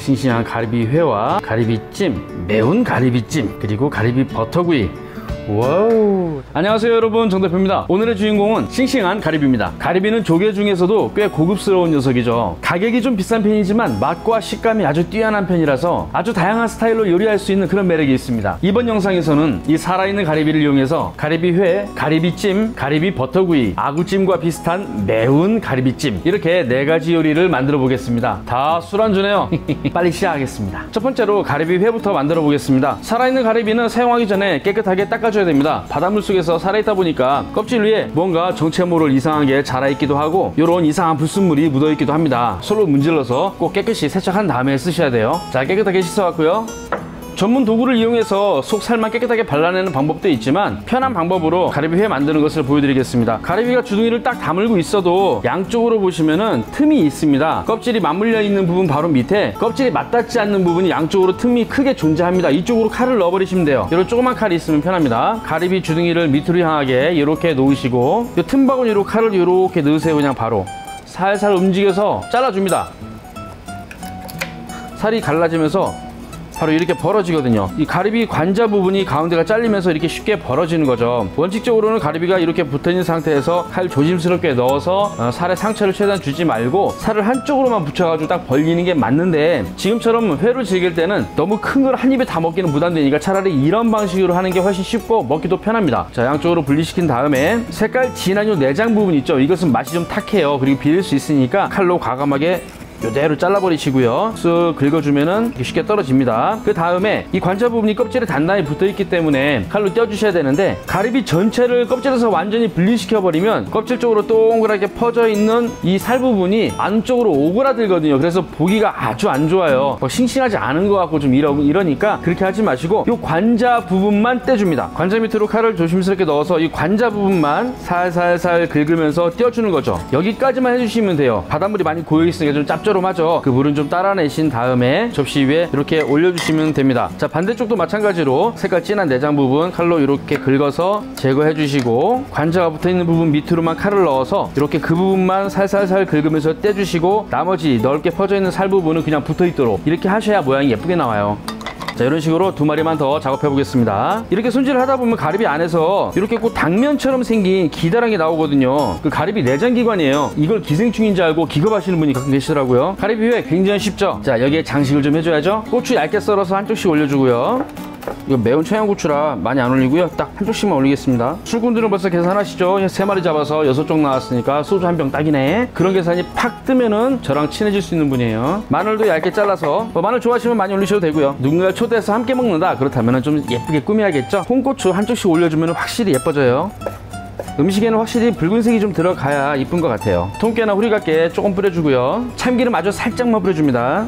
싱싱한 가리비회와 가리비찜, 매운 가리비찜, 그리고 가리비 버터구이. 와우. 안녕하세요 여러분, 정 대표입니다. 오늘의 주인공은 싱싱한 가리비입니다. 가리비는 조개 중에서도 꽤 고급스러운 녀석이죠. 가격이 좀 비싼 편이지만 맛과 식감이 아주 뛰어난 편이라서 아주 다양한 스타일로 요리할 수 있는 그런 매력이 있습니다. 이번 영상에서는 이 살아있는 가리비를 이용해서 가리비회, 가리비찜, 가리비 버터구이, 아구찜과 비슷한 매운 가리비찜, 이렇게 4가지 요리를 만들어 보겠습니다. 다 술안주네요. 빨리 시작하겠습니다. 첫 번째로 가리비회부터 만들어 보겠습니다. 살아있는 가리비는 사용하기 전에 깨끗하게 닦아줘야 됩니다. 바닷물 속에서 살아있다 보니까 껍질 위에 뭔가 정체모를 이상하게 자라있기도 하고 요런 이상한 불순물이 묻어있기도 합니다. 솔로 문질러서 꼭 깨끗이 세척한 다음에 쓰셔야 돼요. 자, 깨끗하게 씻어왔고요. 전문 도구를 이용해서 속 살만 깨끗하게 발라내는 방법도 있지만 편한 방법으로 가리비회 만드는 것을 보여드리겠습니다. 가리비가 주둥이를 딱 다물고 있어도 양쪽으로 보시면은 틈이 있습니다. 껍질이 맞물려 있는 부분 바로 밑에 껍질이 맞닿지 않는 부분이 양쪽으로 틈이 크게 존재합니다. 이쪽으로 칼을 넣어버리시면 돼요. 이런 조그만 칼이 있으면 편합니다. 가리비 주둥이를 밑으로 향하게 이렇게 놓으시고 이 틈바구니로 칼을 이렇게 넣으세요. 그냥 바로 살살 움직여서 잘라줍니다. 살이 갈라지면서 바로 이렇게 벌어지거든요. 이 가리비 관자 부분이 가운데가 잘리면서 이렇게 쉽게 벌어지는 거죠. 원칙적으로는 가리비가 이렇게 붙어있는 상태에서 칼 조심스럽게 넣어서 살에 상처를 최대한 주지 말고 살을 한쪽으로만 붙여가지고 딱 벌리는 게 맞는데, 지금처럼 회로 즐길 때는 너무 큰 걸 한 입에 다 먹기는 부담되니까 차라리 이런 방식으로 하는 게 훨씬 쉽고 먹기도 편합니다. 자, 양쪽으로 분리시킨 다음에 색깔 진한 요 내장 부분 있죠. 이것은 맛이 좀 탁해요. 그리고 비릴 수 있으니까 칼로 과감하게 이대로 잘라버리시고요. 쓱 긁어주면은 쉽게 떨어집니다. 그 다음에 이 관자 부분이 껍질에 단단히 붙어있기 때문에 칼로 떼어주셔야 되는데, 가리비 전체를 껍질에서 완전히 분리시켜버리면 껍질 쪽으로 동그랗게 퍼져있는 이 살 부분이 안쪽으로 오그라들거든요. 그래서 보기가 아주 안 좋아요. 싱싱하지 않은 것 같고 좀 이러니까 그렇게 하지 마시고 이 관자 부분만 떼줍니다. 관자 밑으로 칼을 조심스럽게 넣어서 이 관자 부분만 살살살 긁으면서 떼어주는 거죠. 여기까지만 해주시면 돼요. 바닷물이 많이 고여있으니까 좀 짭조름하죠. 그 물은 좀 따라내신 다음에 접시 위에 이렇게 올려주시면 됩니다. 자, 반대쪽도 마찬가지로 색깔 진한 내장 부분 칼로 이렇게 긁어서 제거해 주시고, 관자가 붙어있는 부분 밑으로만 칼을 넣어서 이렇게 그 부분만 살살살 긁으면서 떼주시고, 나머지 넓게 퍼져있는 살 부분은 그냥 붙어있도록 이렇게 하셔야 모양이 예쁘게 나와요. 자, 이런 식으로 2마리만 더 작업해 보겠습니다. 이렇게 손질을 하다 보면 가리비 안에서 이렇게 꼭 당면처럼 생긴 기다랑이 나오거든요. 그 가리비 내장기관이에요. 이걸 기생충인 줄 알고 기겁하시는 분이 가끔 계시더라고요. 가리비회 굉장히 쉽죠. 자, 여기에 장식을 좀 해줘야죠. 고추 얇게 썰어서 한쪽씩 올려주고요. 이거 매운 청양고추라 많이 안 올리고요. 딱 한쪽씩만 올리겠습니다. 술꾼들은 벌써 계산하시죠? 3마리 잡아서 6쪽 나왔으니까 소주 한 병 딱이네. 그런 계산이 팍 뜨면은 저랑 친해질 수 있는 분이에요. 마늘도 얇게 잘라서, 마늘 좋아하시면 많이 올리셔도 되고요. 누군가 초대해서 함께 먹는다 그렇다면 좀 예쁘게 꾸며야겠죠? 홍고추 한쪽씩 올려주면 확실히 예뻐져요. 음식에는 확실히 붉은색이 좀 들어가야 이쁜 것 같아요. 통깨나 후리갓깨 조금 뿌려주고요. 참기름 아주 살짝만 뿌려줍니다.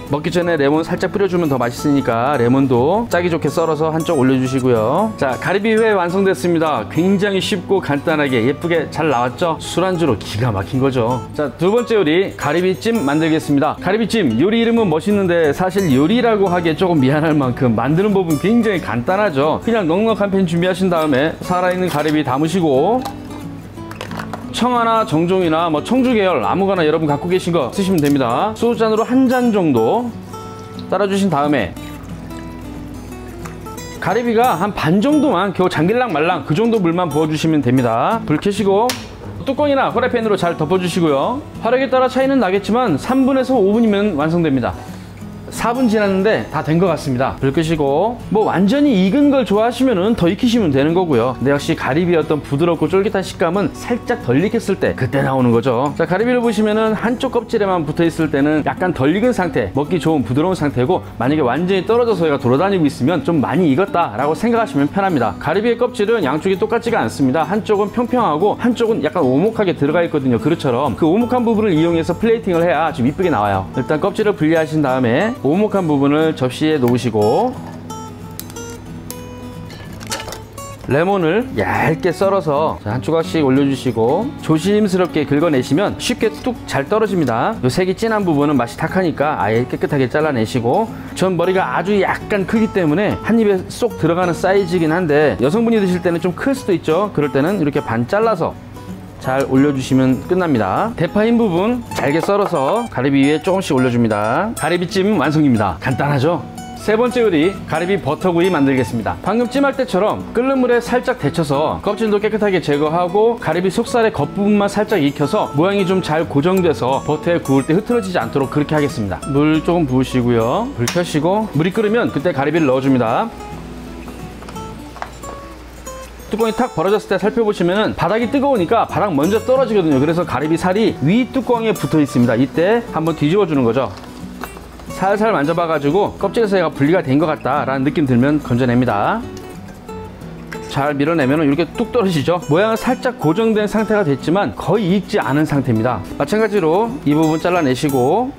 먹기 전에 레몬 살짝 뿌려주면 더 맛있으니까 레몬도 짜기 좋게 썰어서 한쪽 올려주시고요. 자, 가리비회 완성됐습니다. 굉장히 쉽고 간단하게 예쁘게 잘 나왔죠? 술안주로 기가 막힌 거죠. 자, 2번째 요리 가리비찜 만들겠습니다. 가리비찜 요리 이름은 멋있는데 사실 요리라고 하기에 조금 미안할 만큼 만드는 법은 굉장히 간단하죠. 그냥 넉넉한 팬 준비하신 다음에 살아있는 가리비 담으시고, 청아나 정종이나 청주 계열 아무거나 여러분 갖고 계신 거 쓰시면 됩니다. 소주잔으로 1잔 정도 따라주신 다음에 가리비가 한 반 정도만 겨우 잠길랑 말랑 그 정도 물만 부어주시면 됩니다. 불 켜시고 뚜껑이나 후라이팬으로 잘 덮어주시고요. 화력에 따라 차이는 나겠지만 3분에서 5분이면 완성됩니다. 4분 지났는데 다 된 것 같습니다. 불 끄시고, 완전히 익은 걸 좋아하시면 더 익히시면 되는 거고요. 근데 역시 가리비였던 부드럽고 쫄깃한 식감은 살짝 덜 익혔을 때 그때 나오는 거죠. 자, 가리비를 보시면은 한쪽 껍질에만 붙어 있을 때는 약간 덜 익은 상태, 먹기 좋은 부드러운 상태고, 만약에 완전히 떨어져서 얘가 돌아다니고 있으면 좀 많이 익었다 라고 생각하시면 편합니다. 가리비의 껍질은 양쪽이 똑같지가 않습니다. 한쪽은 평평하고 한쪽은 약간 오목하게 들어가 있거든요. 그릇처럼 그 오목한 부분을 이용해서 플레이팅을 해야 좀 이쁘게 나와요. 일단 껍질을 분리하신 다음에 오목한 부분을 접시에 놓으시고, 레몬을 얇게 썰어서 한 조각씩 올려주시고 조심스럽게 긁어내시면 쉽게 뚝 잘 떨어집니다. 요 색이 진한 부분은 맛이 탁하니까 아예 깨끗하게 잘라내시고, 전 머리가 아주 약간 크기 때문에 한 입에 쏙 들어가는 사이즈이긴 한데 여성분이 드실 때는 좀 클 수도 있죠. 그럴 때는 이렇게 반 잘라서 잘 올려주시면 끝납니다. 대파 흰 부분 잘게 썰어서 가리비 위에 조금씩 올려줍니다. 가리비찜 완성입니다. 간단하죠? 세 번째 요리, 가리비 버터구이 만들겠습니다. 방금 찜할 때처럼 끓는 물에 살짝 데쳐서 껍질도 깨끗하게 제거하고 가리비 속살의 겉부분만 살짝 익혀서 모양이 좀 잘 고정돼서 버터에 구울 때 흐트러지지 않도록 그렇게 하겠습니다. 물 조금 부으시고요. 불 켜시고 물이 끓으면 그때 가리비를 넣어줍니다. 뚜껑이 탁 벌어졌을 때 살펴보시면 바닥이 뜨거우니까 바닥 먼저 떨어지거든요. 그래서 가리비 살이 위 뚜껑에 붙어 있습니다. 이때 한번 뒤집어 주는 거죠. 살살 만져봐 가지고 껍질에서 얘가 분리가 된 것 같다 라는 느낌 들면 건져냅니다. 잘 밀어내면 이렇게 뚝 떨어지죠. 모양은 살짝 고정된 상태가 됐지만 거의 익지 않은 상태입니다. 마찬가지로 이 부분 잘라내시고,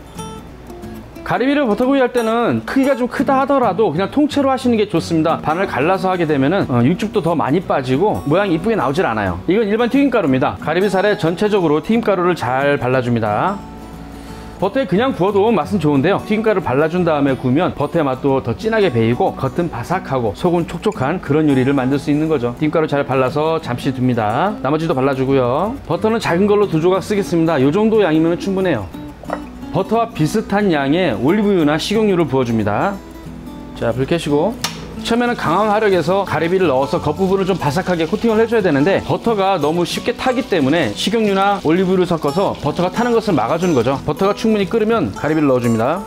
가리비를 버터구이 할 때는 크기가 좀 크다 하더라도 그냥 통째로 하시는 게 좋습니다. 반을 갈라서 하게 되면은 육즙도 더 많이 빠지고 모양이 이쁘게 나오질 않아요. 이건 일반 튀김가루입니다. 가리비살에 전체적으로 튀김가루를 잘 발라줍니다. 버터에 그냥 구워도 맛은 좋은데요, 튀김가루를 발라준 다음에 구우면 버터의 맛도 더 진하게 배이고 겉은 바삭하고 속은 촉촉한 그런 요리를 만들 수 있는 거죠. 튀김가루 잘 발라서 잠시 둡니다. 나머지도 발라주고요. 버터는 작은 걸로 2조각 쓰겠습니다. 이 정도 양이면 충분해요. 버터와 비슷한 양의 올리브유나 식용유를 부어줍니다. 자, 불 켜시고, 처음에는 강한 화력에서 가리비를 넣어서 겉부분을 좀 바삭하게 코팅을 해줘야 되는데 버터가 너무 쉽게 타기 때문에 식용유나 올리브유를 섞어서 버터가 타는 것을 막아주는 거죠. 버터가 충분히 끓으면 가리비를 넣어줍니다.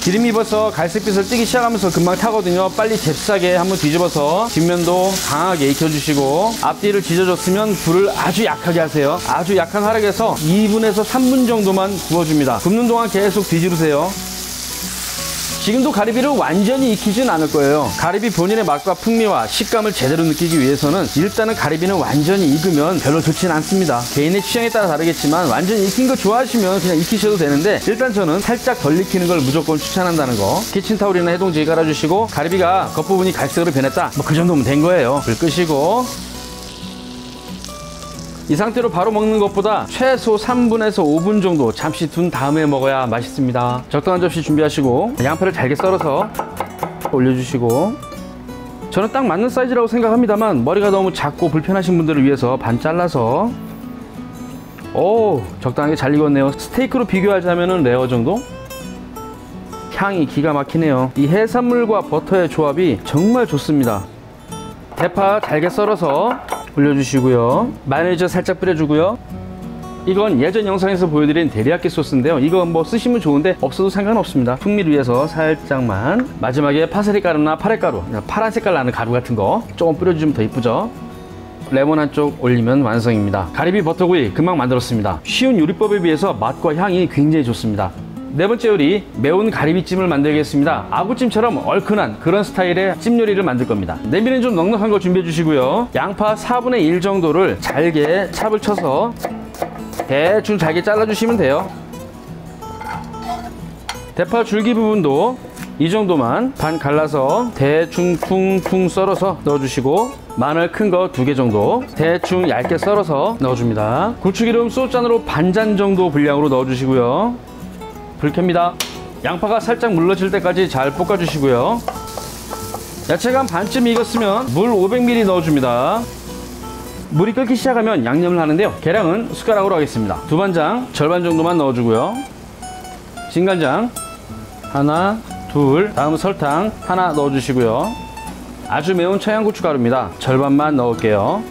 기름이 벌써 갈색빛을 띠기 시작하면서 금방 타거든요. 빨리 잽싸게 한번 뒤집어서 뒷면도 강하게 익혀주시고, 앞뒤를 뒤져줬으면 불을 아주 약하게 하세요. 아주 약한 화력에서 2분에서 3분 정도만 구워줍니다. 굽는 동안 계속 뒤집으세요. 지금도 가리비를 완전히 익히진 않을 거예요. 가리비 본인의 맛과 풍미와 식감을 제대로 느끼기 위해서는 일단은 가리비는 완전히 익으면 별로 좋진 않습니다. 개인의 취향에 따라 다르겠지만 완전히 익힌 거 좋아하시면 그냥 익히셔도 되는데, 일단 저는 살짝 덜 익히는 걸 무조건 추천한다는 거. 키친타올이나 해동지에 깔아주시고, 가리비가 겉부분이 갈색으로 변했다, 뭐 그 정도면 된 거예요. 불 끄시고, 이 상태로 바로 먹는 것보다 최소 3분에서 5분 정도 잠시 둔 다음에 먹어야 맛있습니다. 적당한 접시 준비하시고, 양파를 잘게 썰어서 올려주시고, 저는 딱 맞는 사이즈라고 생각합니다만 머리가 너무 작고 불편하신 분들을 위해서 반 잘라서, 오, 적당하게 잘 익었네요. 스테이크로 비교하자면 레어 정도? 향이 기가 막히네요. 이 해산물과 버터의 조합이 정말 좋습니다. 대파 잘게 썰어서 올려주시고요. 마요네즈 살짝 뿌려주고요. 이건 예전 영상에서 보여드린 데리야끼 소스인데요, 이거 뭐 쓰시면 좋은데 없어도 상관없습니다. 풍미를 위해서 살짝만. 마지막에 파세리 가루나 파랫가루, 파란 색깔 나는 가루 같은 거 조금 뿌려주시면 더 이쁘죠. 레몬 한쪽 올리면 완성입니다. 가리비 버터구이 금방 만들었습니다. 쉬운 요리법에 비해서 맛과 향이 굉장히 좋습니다. 네 번째 요리, 매운 가리비찜을 만들겠습니다. 아구찜처럼 얼큰한 그런 스타일의 찜 요리를 만들 겁니다. 냄비는 좀 넉넉한 거 준비해 주시고요. 양파 4분의 1 정도를 잘게 찹을 쳐서 대충 잘게 잘라주시면 돼요. 대파 줄기 부분도 이 정도만 반 갈라서 대충 퉁퉁 썰어서 넣어주시고, 마늘 큰 거 2개 정도 대충 얇게 썰어서 넣어줍니다. 고추기름 소주잔으로 반잔 정도 분량으로 넣어주시고요. 불 켭니다. 양파가 살짝 물러질 때까지 잘 볶아주시고요. 야채가 한 반쯤 익었으면 물 500ml 넣어줍니다. 물이 끓기 시작하면 양념을 하는데요, 계량은 숟가락으로 하겠습니다. 두반장 절반 정도만 넣어주고요. 진간장 하나, 둘, 다음 설탕 하나 넣어주시고요. 아주 매운 청양고춧가루입니다. 절반만 넣을게요.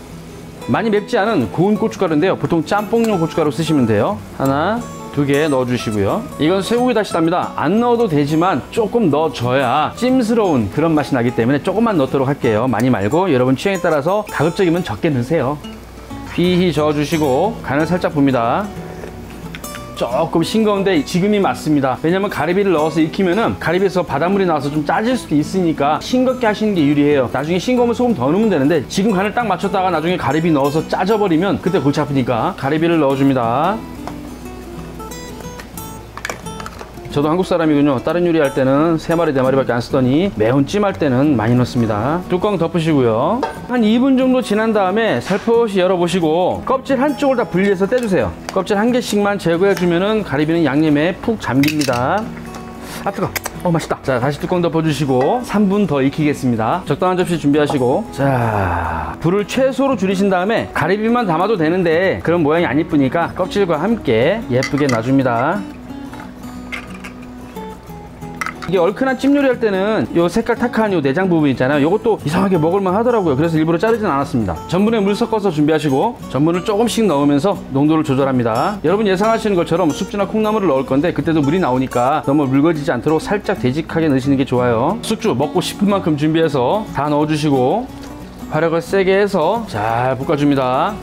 많이 맵지 않은 고운 고춧가루인데요, 보통 짬뽕용 고춧가루 쓰시면 돼요. 하나, 2개 넣어주시고요. 이건 쇠고기 다시다입니다. 안 넣어도 되지만 조금 넣어줘야 찜스러운 그런 맛이 나기 때문에 조금만 넣도록 할게요. 많이 말고 여러분 취향에 따라서 가급적이면 적게 넣으세요. 휘휘 저어주시고 간을 살짝 봅니다. 조금 싱거운데 지금이 맞습니다. 왜냐면 가리비를 넣어서 익히면은 가리비에서 바닷물이 나와서 좀 짜질 수도 있으니까 싱겁게 하시는 게 유리해요. 나중에 싱거우면 소금 더 넣으면 되는데 지금 간을 딱 맞췄다가 나중에 가리비 넣어서 짜져버리면 그때 골치 아프니까 가리비를 넣어줍니다. 저도 한국 사람이군요. 다른 요리할 때는 3마리 4마리밖에 안 쓰더니 매운 찜할 때는 많이 넣습니다. 뚜껑 덮으시고요. 한 2분 정도 지난 다음에 살포시 열어보시고 껍질 한쪽을 다 분리해서 떼주세요. 껍질 한 개씩만 제거해주면 가리비는 양념에 푹 잠깁니다. 아 뜨거. 맛있다. 자, 다시 뚜껑 덮어주시고 3분 더 익히겠습니다. 적당한 접시 준비하시고, 자, 불을 최소로 줄이신 다음에 가리비만 담아도 되는데 그런 모양이 안 이쁘니까 껍질과 함께 예쁘게 놔줍니다. 이게 얼큰한 찜 요리 할 때는 요 색깔 탁한 요 내장 부분 있잖아요. 요것도 이상하게 먹을만 하더라고요. 그래서 일부러 자르진 않았습니다. 전분에 물 섞어서 준비하시고, 전분을 조금씩 넣으면서 농도를 조절합니다. 여러분 예상하시는 것처럼 숙주나 콩나물을 넣을 건데 그때도 물이 나오니까 너무 묽어지지 않도록 살짝 되직하게 넣으시는 게 좋아요. 숙주 먹고 싶은 만큼 준비해서 다 넣어주시고 화력을 세게 해서 잘 볶아줍니다.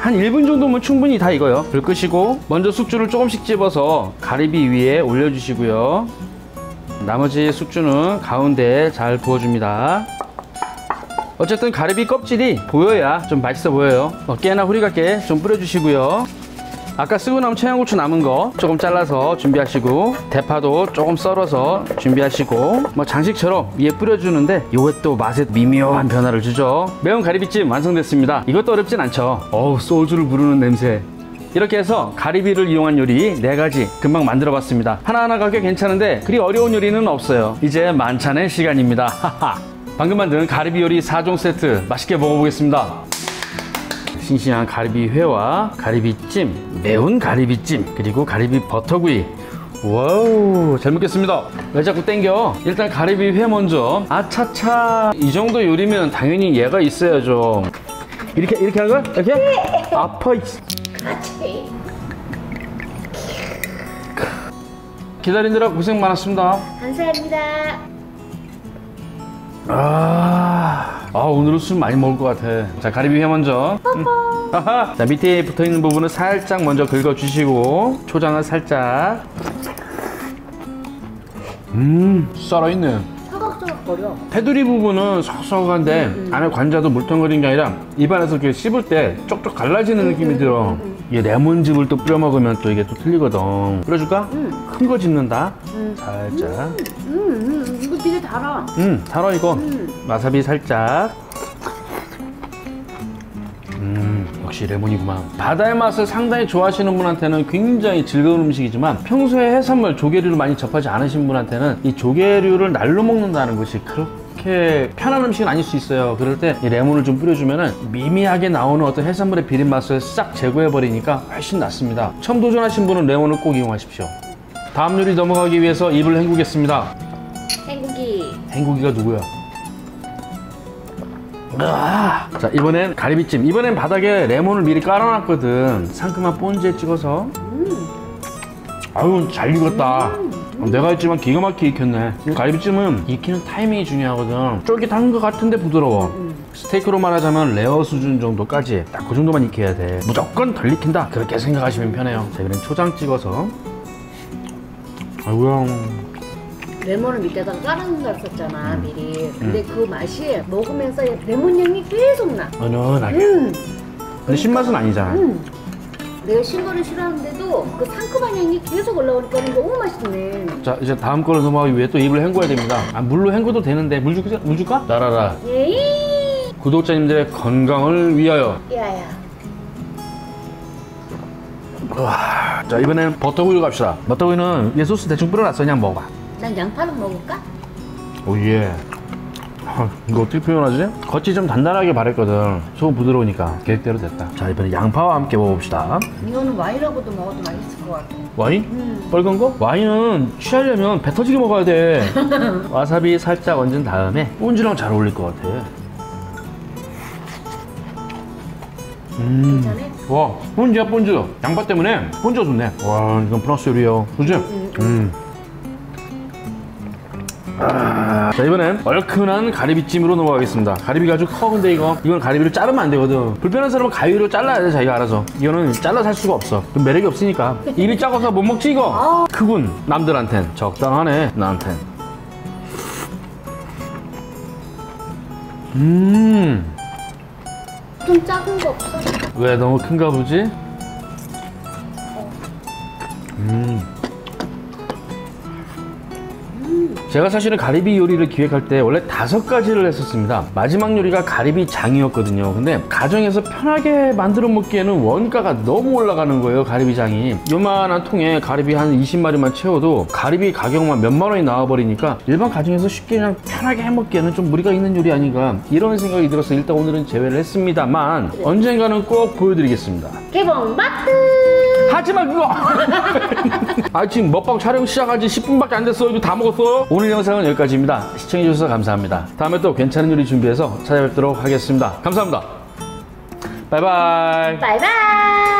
한 1분 정도면 충분히 다 익어요. 불 끄시고 먼저 숙주를 조금씩 집어서 가리비 위에 올려주시고요. 나머지 숙주는 가운데에 잘 부어줍니다. 어쨌든 가리비 껍질이 보여야 좀 맛있어 보여요. 깨나 후리갓게 좀 뿌려주시고요. 아까 쓰고 남은 청양고추 남은 거 조금 잘라서 준비하시고, 대파도 조금 썰어서 준비하시고, 뭐 장식처럼 위에 뿌려주는데 요게 또 맛에 미묘한 변화를 주죠. 매운 가리비찜 완성됐습니다. 이것도 어렵진 않죠. 어우, 소주를 부르는 냄새. 이렇게 해서 가리비를 이용한 요리 4가지 금방 만들어 봤습니다. 하나하나 가격 괜찮은데 그리 어려운 요리는 없어요. 이제 만찬의 시간입니다. 방금 만든 가리비 요리 4종 세트 맛있게 먹어보겠습니다. 싱싱한 가리비 회와 가리비찜, 매운 가리비찜, 그리고 가리비 버터구이. 와우, 잘 먹겠습니다. 왜 자꾸 땡겨? 일단 가리비 회 먼저. 아차차, 이 정도 요리면 당연히 얘가 있어야죠. 이렇게 하는 거야? 이렇게? 네. 아파. 그렇지. 기다리느라 고생 많았습니다. 감사합니다. 오늘은 술 많이 먹을 것 같아. 자, 가리비 회 먼저. 자, 밑에 붙어있는 부분을 살짝 먼저 긁어주시고, 초장을 살짝. 살아있네. 서걱서걱거려. 테두리 부분은 석석한데 안에 관자도 물컹거리는 게 아니라 입안에서 이렇게 씹을 때 쪽쪽 갈라지는 느낌이 들어. 이게 레몬즙을 또 뿌려 먹으면 또 이게 또 틀리거든. 뿌려줄까? 큰 거 집는다. 살짝. 이거 되게 달아. 달아 이거. 와사비 살짝. 역시 레몬이구만. 바다의 맛을 상당히 좋아하시는 분한테는 굉장히 즐거운 음식이지만 평소에 해산물, 조개류를 많이 접하지 않으신 분한테는 이 조개류를 날로 먹는다는 것이 그렇게 편한 음식은 아닐 수 있어요. 그럴 때 이 레몬을 좀 뿌려주면은 미미하게 나오는 어떤 해산물의 비린 맛을 싹 제거해버리니까 훨씬 낫습니다. 처음 도전하신 분은 레몬을 꼭 이용하십시오. 다음 요리 넘어가기 위해서 입을 헹구겠습니다. 헹구기가 누구야? 자, 이번엔 가리비찜. 이번엔 바닥에 레몬을 미리 깔아놨거든. 상큼한 본즈에 찍어서. 아유, 잘 익었다. 내가 했지만 기가 막히게 익혔네. 가리비찜은 익히는 타이밍이 중요하거든. 쫄깃한 것 같은데 부드러워. 스테이크로 말하자면 레어 수준 정도까지 딱 그 정도만 익혀야 돼. 무조건 덜 익힌다, 그렇게 생각하시면 편해요. 자, 이번엔 초장 찍어서. 아이고야. 레몬을 밑에다가 깔아놓는다 했었잖아, 미리. 근데 그 맛이 먹으면서 레몬 향이 계속 나. 은은하게. 근데 신맛은 아니잖아. 내가 신 거를 싫어하는데도 그 상큼한 향이 계속 올라오니까 너무 맛있네. 자, 이제 다음 거로 넘어가기 위해 또 입을 헹궈야 됩니다. 물로 헹궈도 되는데 물 줄까? 따라라. 예이. 구독자님들의 건강을 위하여. 야야. 자, 이번엔 버터구이로 갑시다. 버터구이는 얘 소스 대충 뿌려놨어. 그냥 먹어봐. 난 양파를 먹을까? 오예. 이거 어떻게 표현하지? 겉이 좀 단단하게 바랬거든. 속은 부드러우니까 계획대로 됐다. 자, 이번에 양파와 함께 먹어봅시다. 이거는 와인하고도 먹어도 맛있을 것 같아. 와인? 빨간 거? 와인은 취하려면 배 터지게 먹어야 돼. 와사비 살짝 얹은 다음에 본즈랑 잘 어울릴 것 같아. 괜찮네? 와, 본즈야 본즈. 양파 때문에 본즈가 좋네. 와, 이건 프랑스 요리요. 그지? 자, 이번엔 얼큰한 가리비찜으로 넘어가겠습니다. 가리비가 아주 커. 근데 이건 가리비를 자르면 안 되거든. 불편한 사람은 가위로 잘라야 돼, 자기가 알아서. 이거는 잘라서 할 수가 없어. 그럼 매력이 없으니까. 입이 작아서 못 먹지 이거. 크군. 남들한텐 적당하네, 나한텐. 좀 작은 거 없어? 왜 너무 큰가 보지? 제가 사실은 가리비 요리를 기획할 때 원래 5가지를 했었습니다. 마지막 요리가 가리비장이었거든요. 근데 가정에서 편하게 만들어 먹기에는 원가가 너무 올라가는 거예요. 가리비장이 요만한 통에 가리비 한 20마리만 채워도 가리비 가격만 몇만 원이 나와버리니까 일반 가정에서 쉽게 그냥 편하게 해먹기에는 좀 무리가 있는 요리 아닌가 이런 생각이 들어서 일단 오늘은 제외를 했습니다만 언젠가는 꼭 보여드리겠습니다. 개봉 마트. 하지마 그거! 아 지금 먹방 촬영 시작한 지 10분밖에 안 됐어요. 이거 다 먹었어요? 오늘 영상은 여기까지입니다. 시청해주셔서 감사합니다. 다음에 또 괜찮은 요리 준비해서 찾아뵙도록 하겠습니다. 감사합니다. 바이바이. 바이바이.